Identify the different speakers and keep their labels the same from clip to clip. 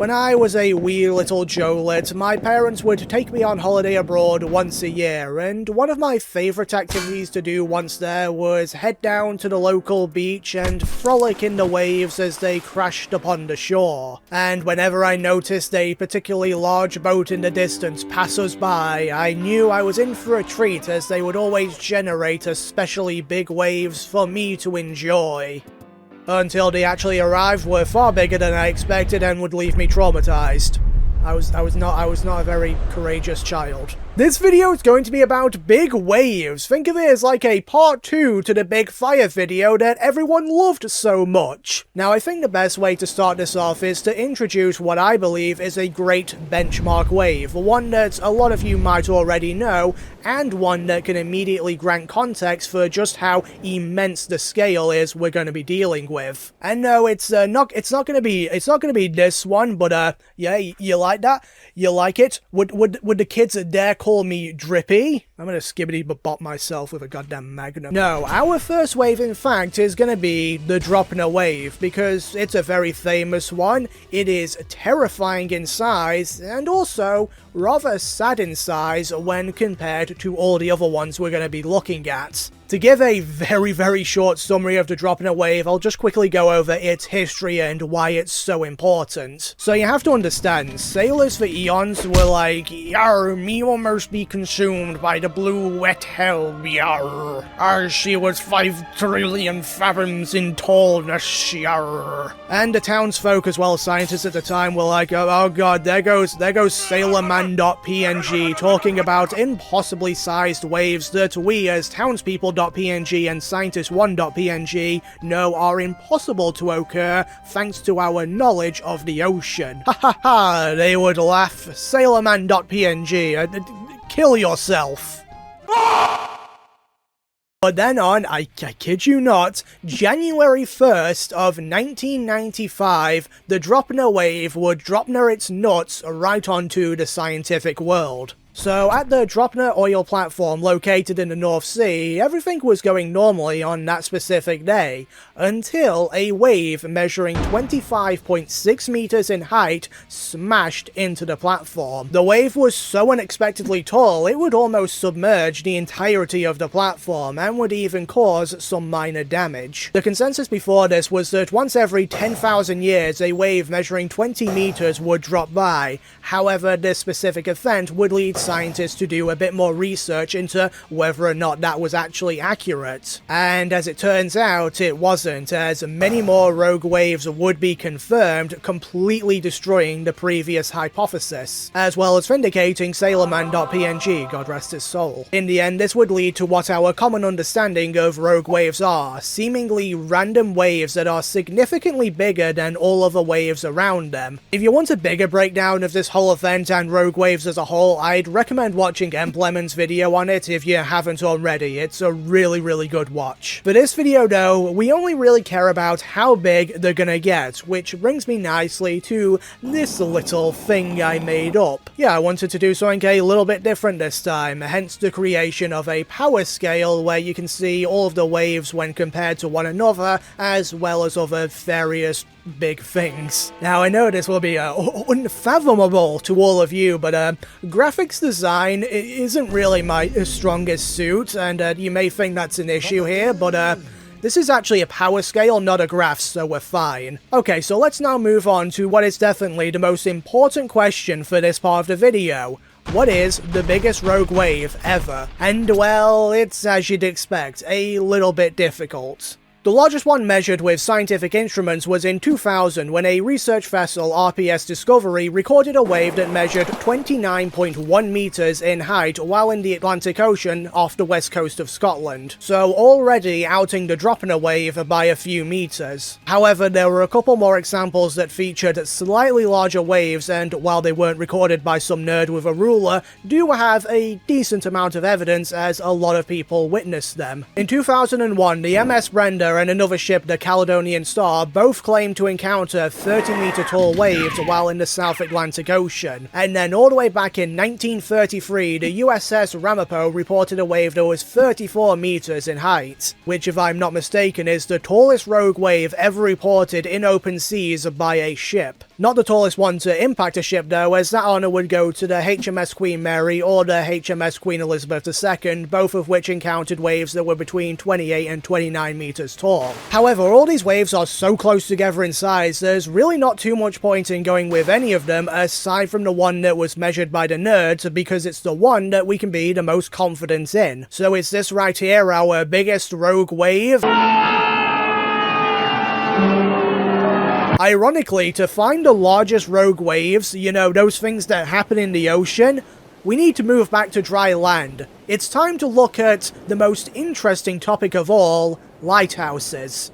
Speaker 1: When I was a wee little Jolet, my parents would take me on holiday abroad once a year, and one of my favourite activities to do once there was head down to the local beach and frolic in the waves as they crashed upon the shore. And whenever I noticed a particularly large boat in the distance pass us by, I knew I was in for a treat, as they would always generate especially big waves for me to enjoy. Until they actually arrived, were far bigger than I expected and would leave me traumatized. I was not a very courageous child. This video is going to be about big waves. Think of it as like a part 2 to the big fire video that everyone loved so much. Now, I think the best way to start this off is to introduce what I believe is a great benchmark wave, one that a lot of you might already know, and one that can immediately grant context for just how immense the scale is we're going to be dealing with. And no, it's not going to be this one, but yeah, you like that? You like it? Would the kids dare call me Drippy? I'm gonna skibbity-bop myself with a goddamn magnum. No, our first wave, in fact, is gonna be the Dropner wave, because it's a very famous one, it is terrifying in size, and also rather sad in size when compared to all the other ones we're gonna be looking at. To give a very, very short summary of the Dropner wave, I'll just quickly go over its history and why it's so important. So you have to understand, sailors for eons were like, "Yarr, me almost be consumed by the blue wet hell, yarr. As she was 5 trillion fathoms in tallness, yarr." And the townsfolk as well as scientists at the time were like, oh god, there goes sailorman.png talking about impossibly sized waves that we as townspeople.png and scientist1.png know are impossible to occur thanks to our knowledge of the ocean. Ha ha ha, they would laugh. Sailorman.png, kill yourself. But then on, I kid you not, January 1st of 1995, the Dropner wave would Dropner its nuts right onto the scientific world. So, at the Dropner oil platform located in the North Sea, everything was going normally on that specific day, until a wave measuring 25.6 meters in height smashed into the platform. The wave was so unexpectedly tall, it would almost submerge the entirety of the platform, and would even cause some minor damage. The consensus before this was that once every 10,000 years, a wave measuring 20 meters would drop by. However, this specific event would lead scientists to do a bit more research into whether or not that was actually accurate. And as it turns out, it wasn't, as many more rogue waves would be confirmed, completely destroying the previous hypothesis, as well as vindicating Sailorman.png, God rest his soul. In the end, this would lead to what our common understanding of rogue waves are, seemingly random waves that are significantly bigger than all other waves around them. If you want a bigger breakdown of this whole event and rogue waves as a whole, I'd recommend watching Emplemon's video on it if you haven't already. It's a really, really good watch. For this video though, we only really care about how big they're gonna get, which brings me nicely to this little thing I made up. Yeah, I wanted to do something a little bit different this time, hence the creation of a power scale where you can see all of the waves when compared to one another, as well as other various big things. Now, I know this will be unfathomable to all of you, but graphics design isn't really my strongest suit, and you may think that's an issue here, but this is actually a power scale, not a graph, so we're fine. Okay, so let's now move on to what is definitely the most important question for this part of the video. What is the biggest rogue wave ever? And well, it's as you'd expect, a little bit difficult. The largest one measured with scientific instruments was in 2000 when a research vessel, RPS Discovery, recorded a wave that measured 29.1 meters in height while in the Atlantic Ocean off the west coast of Scotland, so already outing the Dropner wave by a few meters. However, there were a couple more examples that featured slightly larger waves, and while they weren't recorded by some nerd with a ruler, do have a decent amount of evidence as a lot of people witnessed them. In 2001, the MS Brenda and another ship, the Caledonian Star, both claimed to encounter 30-meter tall waves while in the South Atlantic Ocean. And then all the way back in 1933, the USS Ramapo reported a wave that was 34 meters in height, which, if I'm not mistaken, is the tallest rogue wave ever reported in open seas by a ship. Not the tallest one to impact a ship though, as that honour would go to the HMS Queen Mary or the HMS Queen Elizabeth II, both of which encountered waves that were between 28 and 29 meters tall. However, all these waves are so close together in size, there's really not too much point in going with any of them aside from the one that was measured by the nerds, because it's the one that we can be the most confident in. So is this right here our biggest rogue wave? Ironically, to find the largest rogue waves, you know, those things that happen in the ocean, we need to move back to dry land. It's time to look at the most interesting topic of all, lighthouses.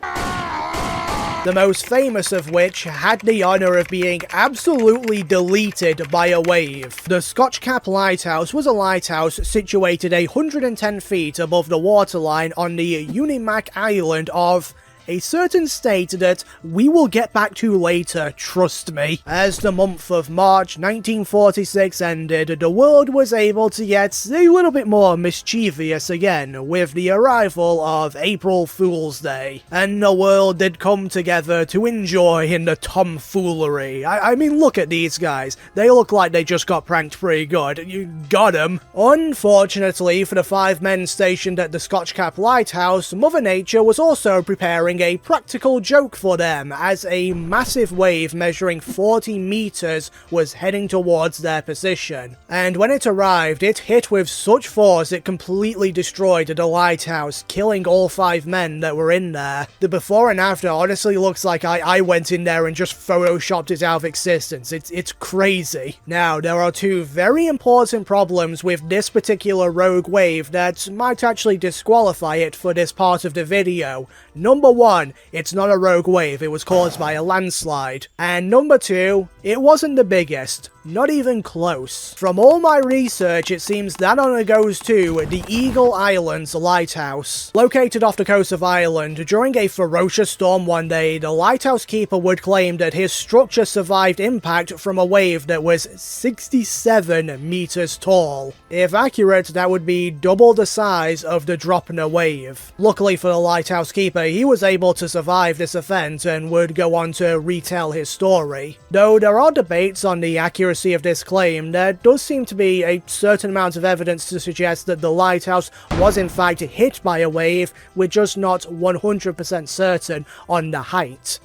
Speaker 1: The most famous of which had the honour of being absolutely deleted by a wave. The Scotch Cap Lighthouse was a lighthouse situated 110 feet above the waterline on the Unimak Island of a certain state that we will get back to later, trust me. As the month of March 1946 ended, the world was able to get a little bit more mischievous again with the arrival of April Fool's Day. And the world did come together to enjoy in the tomfoolery. I mean, look at these guys. They look like they just got pranked pretty good. You got them. Unfortunately for the 5 men stationed at the Scotch Cap Lighthouse, Mother Nature was also preparing a practical joke for them, as a massive wave measuring 40 meters was heading towards their position. And when it arrived, it hit with such force it completely destroyed the lighthouse, killing all 5 men that were in there. The before and after honestly looks like I went in there and just photoshopped it out of existence. It's crazy. Now, there are 2 very important problems with this particular rogue wave that might actually disqualify it for this part of the video. Number 1, it's not a rogue wave, it was caused by a landslide. And number 2, it wasn't the biggest. Not even close. From all my research, it seems that honour goes to the Eagle Islands Lighthouse. Located off the coast of Ireland, during a ferocious storm one day, the lighthouse keeper would claim that his structure survived impact from a wave that was 67 meters tall. If accurate, that would be double the size of the Dropner wave. Luckily for the lighthouse keeper, he was able to survive this event and would go on to retell his story. Though there are debates on the accuracy of this claim, there does seem to be a certain amount of evidence to suggest that the lighthouse was in fact hit by a wave, we're just not 100% certain on the height.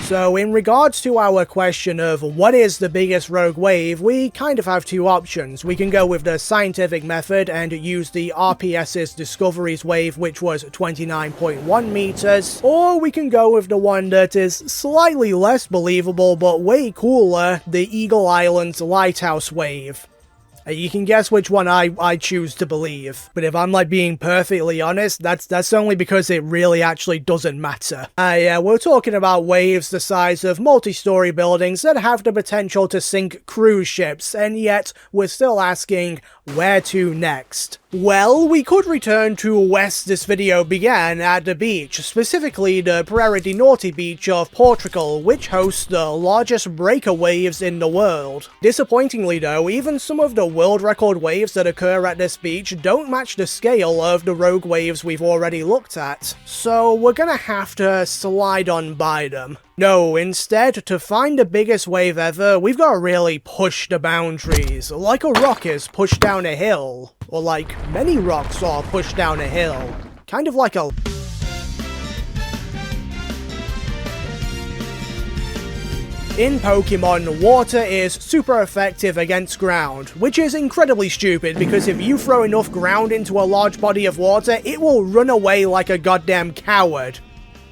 Speaker 1: So in regards to our question of what is the biggest rogue wave, we kind of have 2 options. We can go with the scientific method and use the RPS's Discovery's wave, which was 29.1 meters, or we can go with the one that is slightly less believable but way cooler, the Eagle Islands Lighthouse wave. You can guess which one I choose to believe. But if I'm like being perfectly honest, that's only because it really actually doesn't matter. Yeah, we're talking about waves the size of multi-story buildings that have the potential to sink cruise ships, and yet we're still asking, where to next? Well, we could return to where this video began, at the beach, specifically the Pereira di Norte beach of Portugal, which hosts the largest breaker waves in the world. Disappointingly though, even some of the world record waves that occur at this beach don't match the scale of the rogue waves we've already looked at, so we're gonna have to slide on by them. No, instead, to find the biggest wave ever, we've got to really push the boundaries, like a rock is pushed down a hill, or like many rocks are pushed down a hill, kind of like a... In Pokemon, water is super effective against ground, which is incredibly stupid because if you throw enough ground into a large body of water, it will run away like a goddamn coward.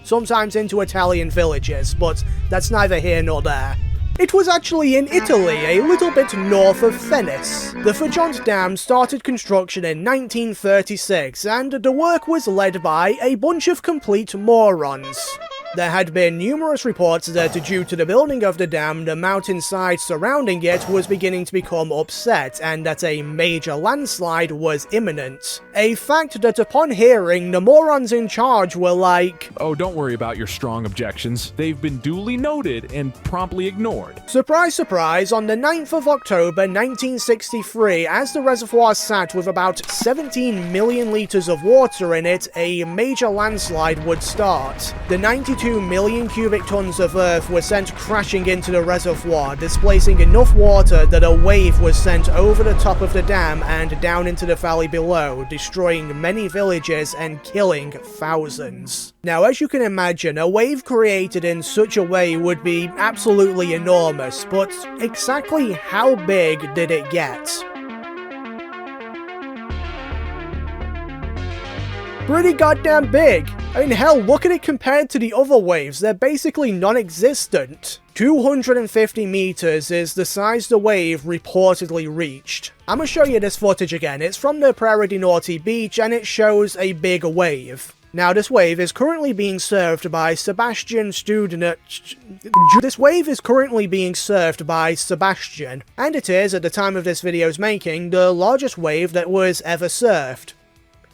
Speaker 1: Sometimes into Italian villages, but that's neither here nor there. It was actually in Italy, a little bit north of Venice. The Fajont Dam started construction in 1936, and the work was led by a bunch of complete morons. There had been numerous reports that due to the building of the dam, the mountainside surrounding it was beginning to become upset, and that a major landslide was imminent. A fact that upon hearing, the morons in charge were like,
Speaker 2: "Oh, don't worry about your strong objections. They've been duly noted and promptly ignored."
Speaker 1: Surprise, surprise, on the 9th of October 1963, as the reservoir sat with about 17 million litres of water in it, a major landslide would start. The 92 1.2 million cubic tons of earth were sent crashing into the reservoir, displacing enough water that a wave was sent over the top of the dam and down into the valley below, destroying many villages and killing thousands. Now, as you can imagine, a wave created in such a way would be absolutely enormous, but exactly how big did it get? Pretty goddamn big. I mean, hell, look at it compared to the other waves. They're basically non-existent. 250 meters is the size the wave reportedly reached. I'm gonna show you this footage again. It's from the Prairie du Norte beach, and it shows a big wave. Now, this wave is currently being served by Sebastian, and it is, at the time of this video's making, the largest wave that was ever surfed.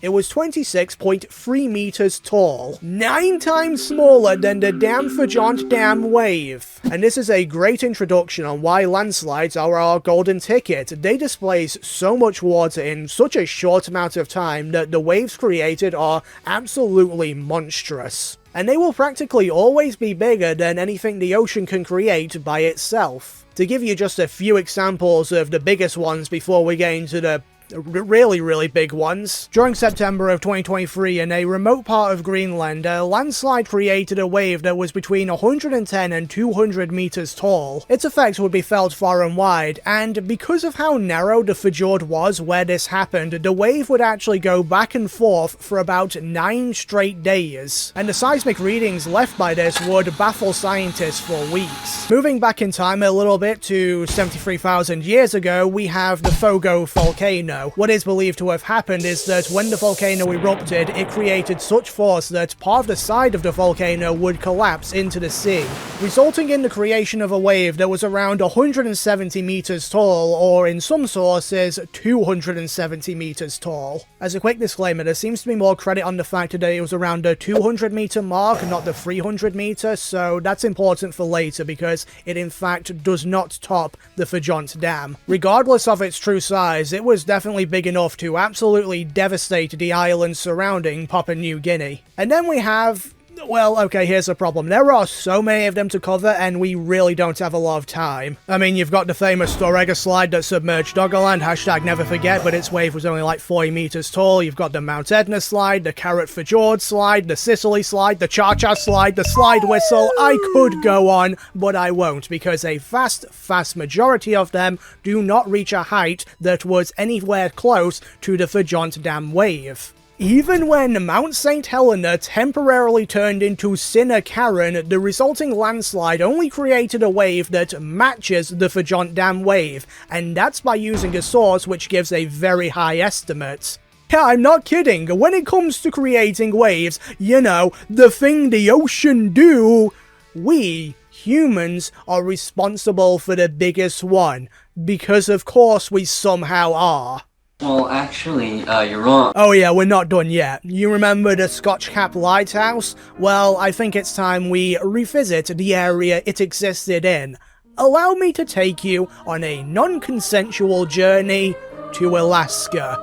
Speaker 1: It was 26.3 meters tall, 9 times smaller than the Dam Fajant Dam wave. And this is a great introduction on why landslides are our golden ticket. They displace so much water in such a short amount of time that the waves created are absolutely monstrous. And they will practically always be bigger than anything the ocean can create by itself. To give you just a few examples of the biggest ones before we get into the really big ones. During September of 2023, in a remote part of Greenland, a landslide created a wave that was between 110 and 200 meters tall. Its effects would be felt far and wide, and because of how narrow the fjord was where this happened, the wave would actually go back and forth for about 9 straight days, and the seismic readings left by this would baffle scientists for weeks. Moving back in time a little bit to 73,000 years ago, we have the Fogo volcano. What is believed to have happened is that when the volcano erupted, it created such force that part of the side of the volcano would collapse into the sea, resulting in the creation of a wave that was around 170 meters tall, or in some sources, 270 meters tall. As a quick disclaimer, there seems to be more credit on the fact that it was around the 200 meter mark, not the 300 meter, so that's important for later because it in fact does not top the Fajant Dam. Regardless of its true size, it was definitely big enough to absolutely devastate the islands surrounding Papua New Guinea. And then we have... well, okay, here's the problem. There are so many of them to cover, and we really don't have a lot of time. I mean, you've got the famous Storega slide that submerged Doggerland, hashtag never forget, but its wave was only like 40 meters tall. You've got the Mount Etna slide, the Carrot Fjord slide, the Sicily slide, the Cha-Cha slide, the Slide Whistle. I could go on, but I won't, because a vast majority of them do not reach a height that was anywhere close to the Fajant Dam wave. Even when Mount St. Helena temporarily turned into Sinner Karen, the resulting landslide only created a wave that matches the Fajant Dam wave, and that's by using a source which gives a very high estimate. Yeah, I'm not kidding. When it comes to creating waves, you know, the thing the ocean do, we, humans, are responsible for the biggest one, because of course we somehow are.
Speaker 3: Well, actually, you're wrong.
Speaker 1: Oh yeah, we're not done yet. You remember the Scotch Cap Lighthouse? Well, I think it's time we revisit the area it existed in. Allow me to take you on a non-consensual journey to Alaska.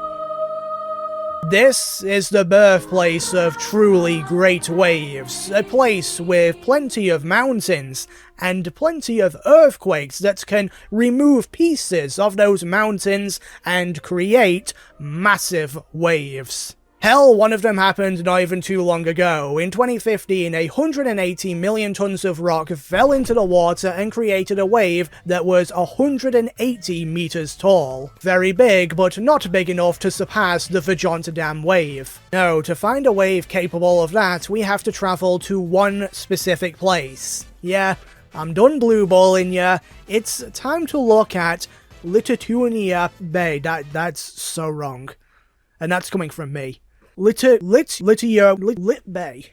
Speaker 1: This is the birthplace of truly great waves, a place with plenty of mountains, and plenty of earthquakes that can remove pieces of those mountains and create massive waves. Hell, one of them happened not even too long ago. In 2015, 180 million tons of rock fell into the water and created a wave that was 180 meters tall. Very big, but not big enough to surpass the Fajant Dam wave. No, to find a wave capable of that, we have to travel to one specific place. Yeah, I'm done blueballing ya. It's time to look at Lituya Bay. That's so wrong. And that's coming from me. Lituya Bay.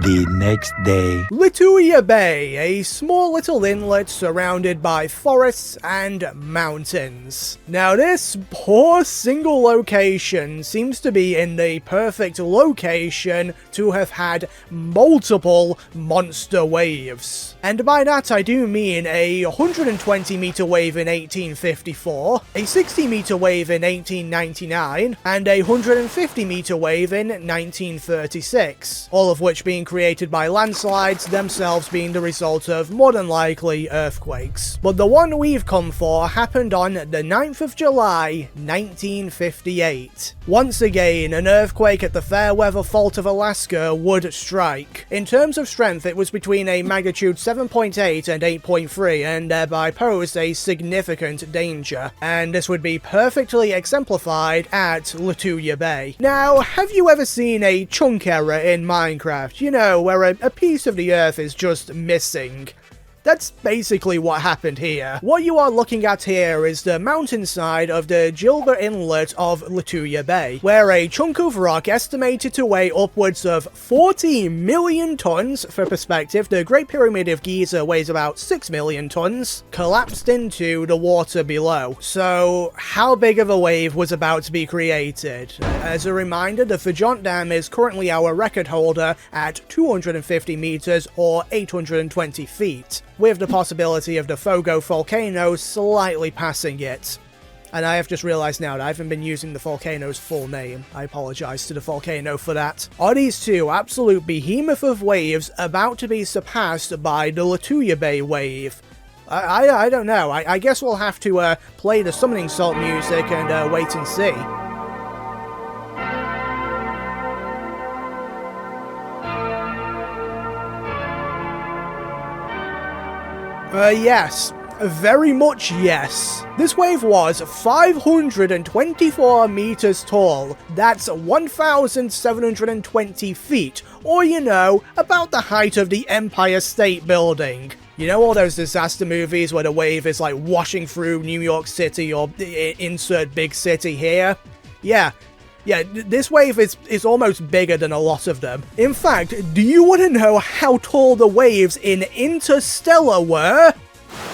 Speaker 4: The next day.
Speaker 1: Lituya Bay, a small little inlet surrounded by forests and mountains. Now this poor single location seems to be in the perfect location to have had multiple monster waves. And by that I do mean a 120 meter wave in 1854, a 60 meter wave in 1899, and a 150 meter wave in 1936, all of which being created by landslides, themselves being the result of more than likely earthquakes. But the one we've come for happened on the 9th of July, 1958. Once again, an earthquake at the Fairweather Fault of Alaska would strike. In terms of strength, it was between a magnitude 7.8 and 8.3, and thereby posed a significant danger. And this would be perfectly exemplified at Lituya Bay. Now, have you ever seen a chunk error in Minecraft? You know, where a piece of the earth is just missing. That's basically what happened here. What you are looking at here is the mountainside of the Gilbert Inlet of Lituya Bay, where a chunk of rock estimated to weigh upwards of 40 million tons. For perspective, the Great Pyramid of Giza weighs about 6 million tons, collapsed into the water below. So, how big of a wave was about to be created? As a reminder, the Fajont Dam is currently our record holder at 250 meters or 820 feet. With the possibility of the Fogo volcano slightly passing it. And I have just realised now that I haven't been using the volcano's full name. I apologise to the volcano for that. Are these two absolute behemoth of waves about to be surpassed by the Lituya Bay wave? I don't know. I guess we'll have to play the Summoning Salt music and wait and see. Yes. Very much yes. This wave was 524 meters tall. That's 1,720 feet. Or, you know, about the height of the Empire State Building. You know all those disaster movies where the wave is like washing through New York City or insert big city here? Yeah, this wave is almost bigger than a lot of them. In fact, do you want to know how tall the waves in Interstellar were?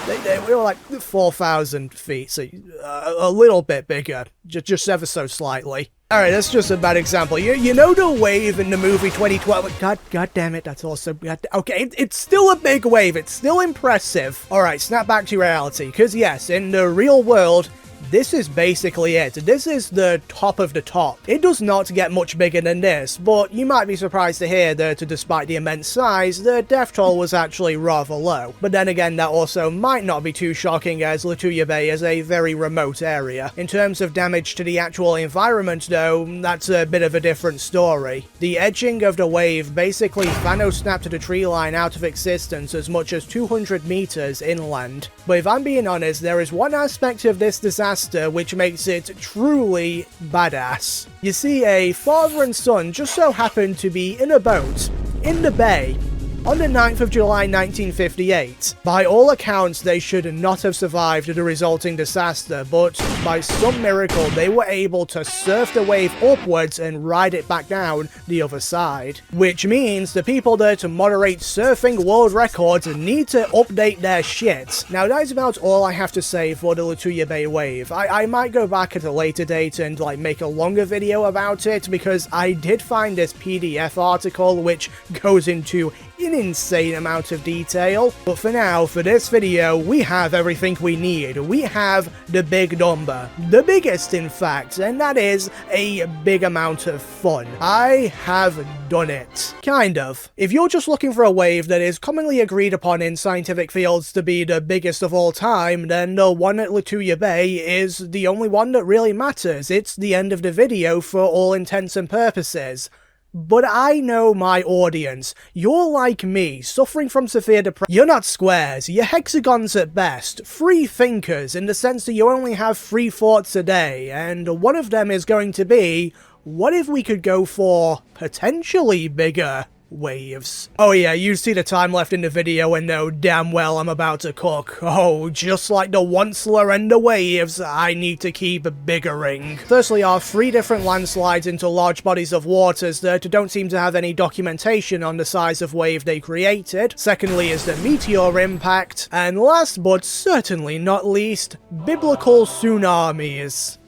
Speaker 1: They were like 4,000 feet, so a little bit bigger, just ever so slightly. Alright, that's just a bad example. You know the wave in the movie 2012? God damn it, that's also... Okay, it's still a big wave, it's still impressive. Alright, snap back to reality, because yes, in the real world, this is basically it. This is the top of the top. It does not get much bigger than this, but you might be surprised to hear that despite the immense size, the death toll was actually rather low. But then again, that also might not be too shocking as Lituya Bay is a very remote area. In terms of damage to the actual environment though, that's a bit of a different story. The edging of the wave basically Thanos-snapped the tree line out of existence as much as 200 meters inland. But if I'm being honest, there is one aspect of this disaster which makes it truly badass. You see, a father and son just so happened to be in a boat in the bay on the 9th of July 1958. By all accounts, they should not have survived the resulting disaster, but by some miracle, they were able to surf the wave upwards and ride it back down the other side. Which means the people that moderate surfing world records need to update their shit. Now, that is about all I have to say for the Lituya Bay wave. I might go back at a later date and make a longer video about it, because I did find this PDF article which goes into an insane amount of detail. But for now, for this video, we have everything we need. We have the big number. The biggest, in fact, and that is a big amount of fun. I have done it. Kind of. If you're just looking for a wave that is commonly agreed upon in scientific fields to be the biggest of all time, then the one at Lituya Bay is the only one that really matters. It's the end of the video for all intents and purposes. But I know my audience. You're like me, suffering from severe depression. You're not squares, you're hexagons at best. Free thinkers, in the sense that you only have 3 thoughts a day, and one of them is going to be, what if we could go for potentially bigger waves. Oh yeah, you see the time left in the video and know damn well I'm about to cook. Oh, just like the onceler and the waves, I need to keep biggering. Firstly are 3 different landslides into large bodies of waters that don't seem to have any documentation on the size of wave they created. Secondly is the meteor impact. And last but certainly not least, biblical tsunamis.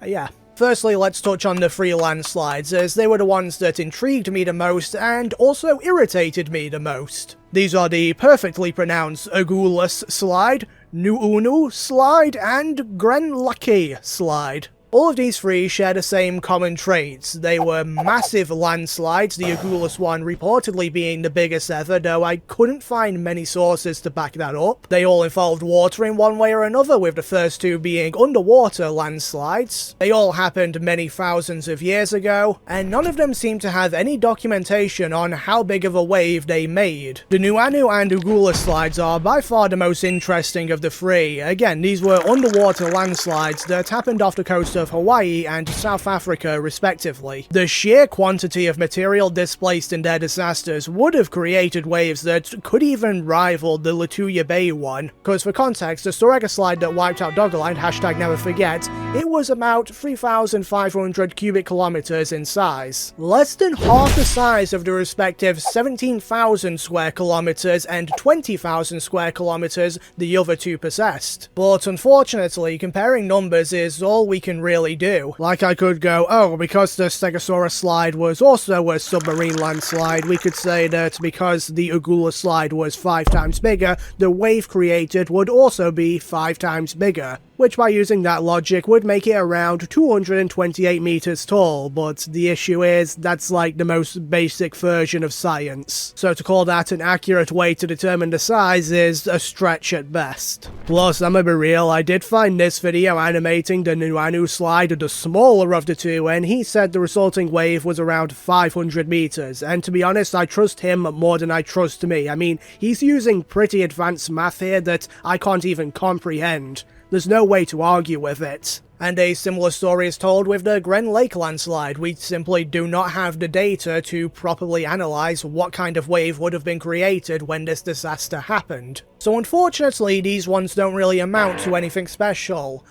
Speaker 1: Yeah. Firstly, let's touch on the 3 landslides, as they were the ones that intrigued me the most and also irritated me the most. These are the perfectly pronounced Agulhas slide, Nuunu slide, and Grenlaki slide. All of these 3 share the same common traits. They were massive landslides, the Agulhas one reportedly being the biggest ever, though I couldn't find many sources to back that up. They all involved water in one way or another, with the first 2 being underwater landslides. They all happened many thousands of years ago, and none of them seem to have any documentation on how big of a wave they made. The Nuanu and Agulhas slides are by far the most interesting of the 3. Again, these were underwater landslides that happened off the coast of Hawaii and South Africa respectively. The sheer quantity of material displaced in their disasters would have created waves that could even rival the Lituya Bay one, because for context, the Storega slide that wiped out Doggerland, #NeverForget, it was about 3,500 cubic kilometers in size. Less than half the size of the respective 17,000 square kilometers and 20,000 square kilometers the other 2 possessed. But unfortunately, comparing numbers is all we can really do. Like I could go, oh, because the Stegosaurus slide was also a submarine landslide, we could say that because the Agulhas slide was 5 times bigger, the wave created would also be 5 times bigger. Which by using that logic would make it around 228 meters tall, but the issue is that's like the most basic version of science. So to call that an accurate way to determine the size is a stretch at best. Plus, I'm gonna be real, I did find this video animating the Nuanu slide the smaller of the 2, and he said the resulting wave was around 500 meters, and to be honest, I trust him more than I trust me. I mean, he's using pretty advanced math here that I can't even comprehend. There's no way to argue with it. And a similar story is told with the Gren Lake landslide. We simply do not have the data to properly analyze what kind of wave would have been created when this disaster happened. So unfortunately, these ones don't really amount to anything special.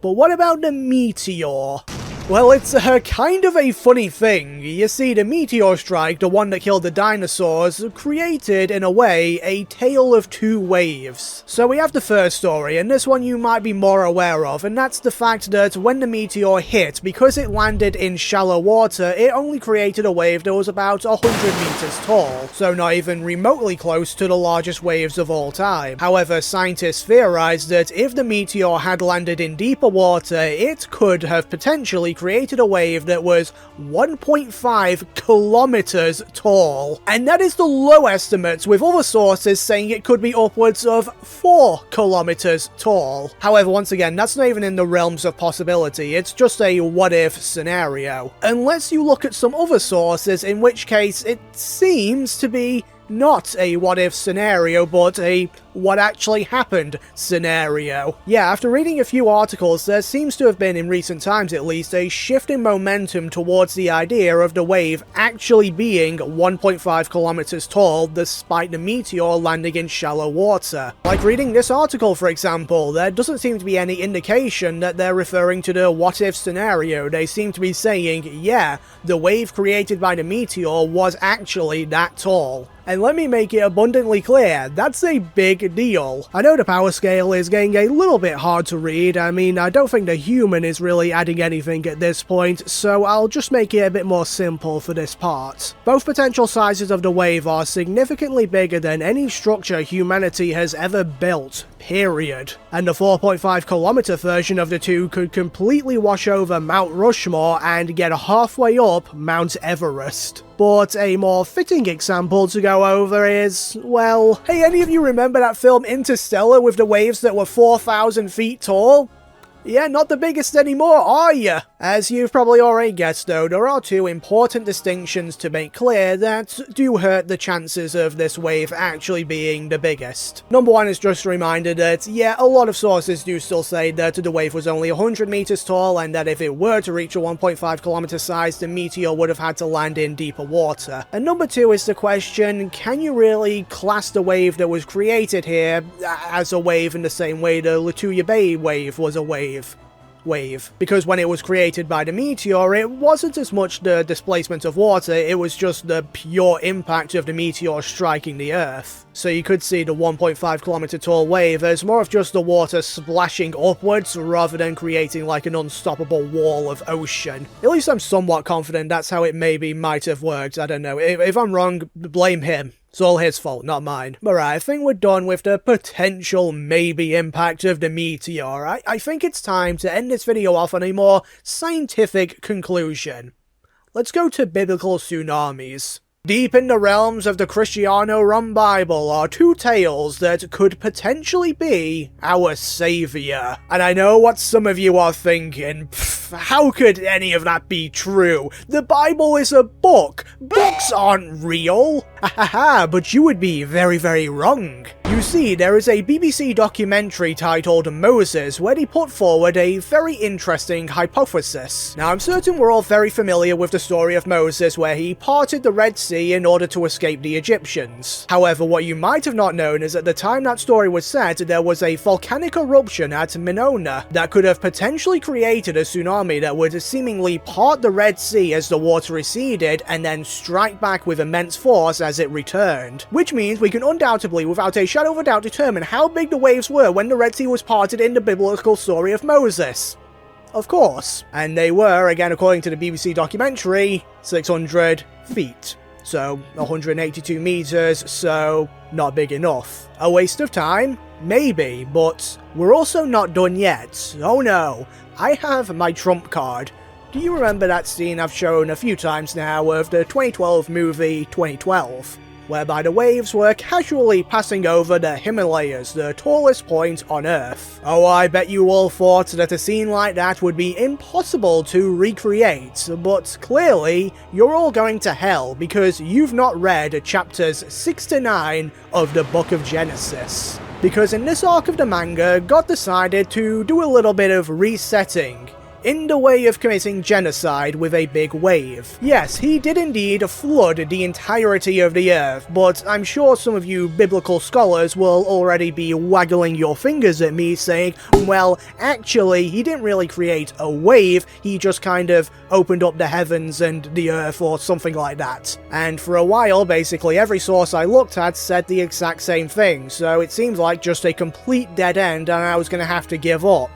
Speaker 1: But what about the meteor? Well, it's kind of a funny thing. You see, the meteor strike, the one that killed the dinosaurs, created, in a way, a tale of 2 waves. So we have the first story, and this one you might be more aware of, and that's the fact that when the meteor hit, because it landed in shallow water, it only created a wave that was about 100 meters tall, so not even remotely close to the largest waves of all time. However, scientists theorized that if the meteor had landed in deeper water, it could have potentially created a wave that was 1.5 kilometers tall. And that is the low estimates, with other sources saying it could be upwards of 4 kilometers tall. However, once again, that's not even in the realms of possibility, it's just a what-if scenario. Unless you look at some other sources, in which case it seems to be not a what-if scenario, but a what actually happened scenario. Yeah, after reading a few articles, there seems to have been, in recent times at least, a shift in momentum towards the idea of the wave actually being 1.5 kilometers tall, despite the meteor landing in shallow water. Like reading this article, for example, there doesn't seem to be any indication that they're referring to the what-if scenario. They seem to be saying, yeah, the wave created by the meteor was actually that tall. And let me make it abundantly clear, that's a big deal. I know the power scale is getting a little bit hard to read. I mean, I don't think the human is really adding anything at this point, so I'll just make it a bit more simple for this part. Both potential sizes of the wave are significantly bigger than any structure humanity has ever built, period. And the 4.5 kilometer version of the 2 could completely wash over Mount Rushmore and get halfway up Mount Everest. But a more fitting example to go over is, well, hey, any of you remember that film Interstellar with the waves that were 4,000 feet tall? Yeah, not the biggest anymore, are ya? As you've probably already guessed though, there are two important distinctions to make clear that do hurt the chances of this wave actually being the biggest. Number one is just a reminder that, yeah, a lot of sources do still say that the wave was only 100 meters tall, and that if it were to reach a 1.5 kilometer size, the meteor would have had to land in deeper water. And number two is the question, can you really class the wave that was created here as a wave in the same way the Lituya Bay wave was a wave? Because when it was created by the meteor, it wasn't as much the displacement of water, it was just the pure impact of the meteor striking the Earth. So you could see the 1.5 kilometer tall wave as more of just the water splashing upwards rather than creating like an unstoppable wall of ocean. At least I'm somewhat confident that's how it maybe might have worked. I don't know. If I'm wrong, blame him. It's all his fault, not mine. But right, I think we're done with the potential maybe impact of the meteor. I think it's time to end this video off on a more scientific conclusion. Let's go to biblical tsunamis. Deep in the realms of the Cristiano-run Bible are two tales that could potentially be our savior. And I know what some of you are thinking, how could any of that be true? The Bible is a book. Books aren't real. Haha, but you would be very, very wrong. You see, there is a BBC documentary titled Moses where they put forward a very interesting hypothesis. Now, I'm certain we're all very familiar with the story of Moses where he parted the Red Sea in order to escape the Egyptians. However, what you might have not known is at the time that story was set, there was a volcanic eruption at Minona that could have potentially created a tsunami that would seemingly part the Red Sea as the water receded and then strike back with immense force as it returned. Which means we can undoubtedly, without a shadow of a doubt, determine how big the waves were when the Red Sea was parted in the biblical story of Moses. Of course. And they were, again according to the BBC documentary, 600 feet. So 182 meters, so not big enough. A waste of time? Maybe, but we're also not done yet. Oh no, I have my trump card. Do you remember that scene I've shown a few times now of the 2012 movie 2012? Whereby the waves were casually passing over the Himalayas, the tallest point on Earth. Oh, I bet you all thought that a scene like that would be impossible to recreate, but clearly you're all going to hell because you've not read chapters 6 to 9 of the Book of Genesis. Because in this arc of the manga, God decided to do a little bit of resetting in the way of committing genocide with a big wave. Yes, he did indeed flood the entirety of the Earth, but I'm sure some of you biblical scholars will already be waggling your fingers at me saying, well, actually, he didn't really create a wave, he just kind of opened up the heavens and the Earth or something like that. And for a while, basically every source I looked at said the exact same thing, so it seems like just a complete dead end and I was gonna have to give up.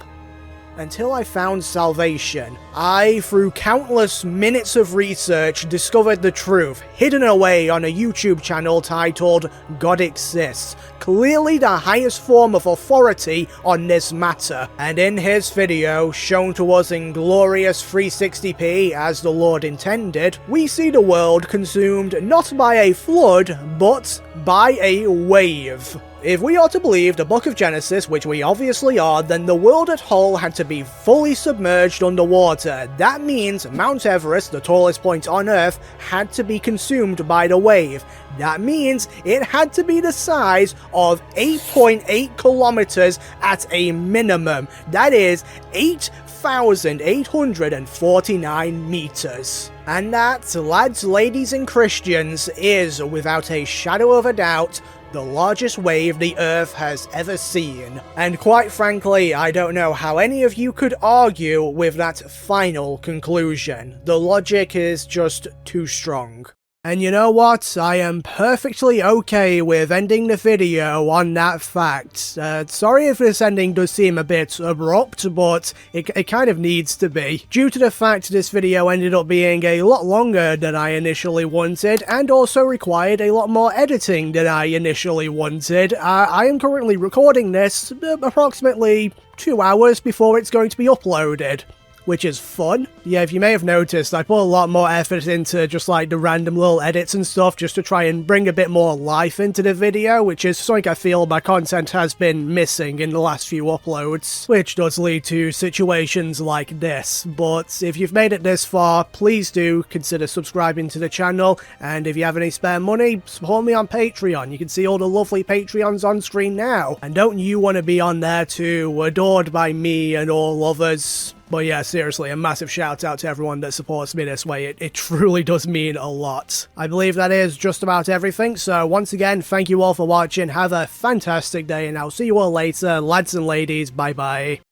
Speaker 1: Until I found salvation. I, through countless minutes of research, discovered the truth, hidden away on a YouTube channel titled God Exists, clearly the highest form of authority on this matter. And in his video, shown to us in glorious 360p as the Lord intended, we see the world consumed not by a flood, but by a wave. If we are to believe the Book of Genesis, which we obviously are, then the world at whole had to be fully submerged underwater. That means Mount Everest, the tallest point on Earth, had to be consumed by the wave. That means it had to be the size of 8.8 kilometers at a minimum. That is 8,849 meters. And that, lads, ladies and Christians, is, without a shadow of a doubt, the largest wave the Earth has ever seen. And quite frankly, I don't know how any of you could argue with that final conclusion. The logic is just too strong. And you know what? I am perfectly okay with ending the video on that fact. Sorry if this ending does seem a bit abrupt, but it kind of needs to be. Due to the fact this video ended up being a lot longer than I initially wanted, and also required a lot more editing than I initially wanted, I am currently recording this approximately 2 hours before it's going to be uploaded. which is fun. Yeah, if you may have noticed, I put a lot more effort into just like the random little edits and stuff just to try and bring a bit more life into the video, which is something I feel my content has been missing in the last few uploads, which does lead to situations like this. But if you've made it this far, please do consider subscribing to the channel, and if you have any spare money, support me on Patreon. You can see all the lovely Patreons on screen now, and don't you want to be on there too, adored by me and all others? But yeah, seriously, a massive shout out to everyone that supports me this way. It truly does mean a lot. I believe that is just about everything, so once again, thank you all for watching, have a fantastic day, and I'll see you all later, lads and ladies, bye bye.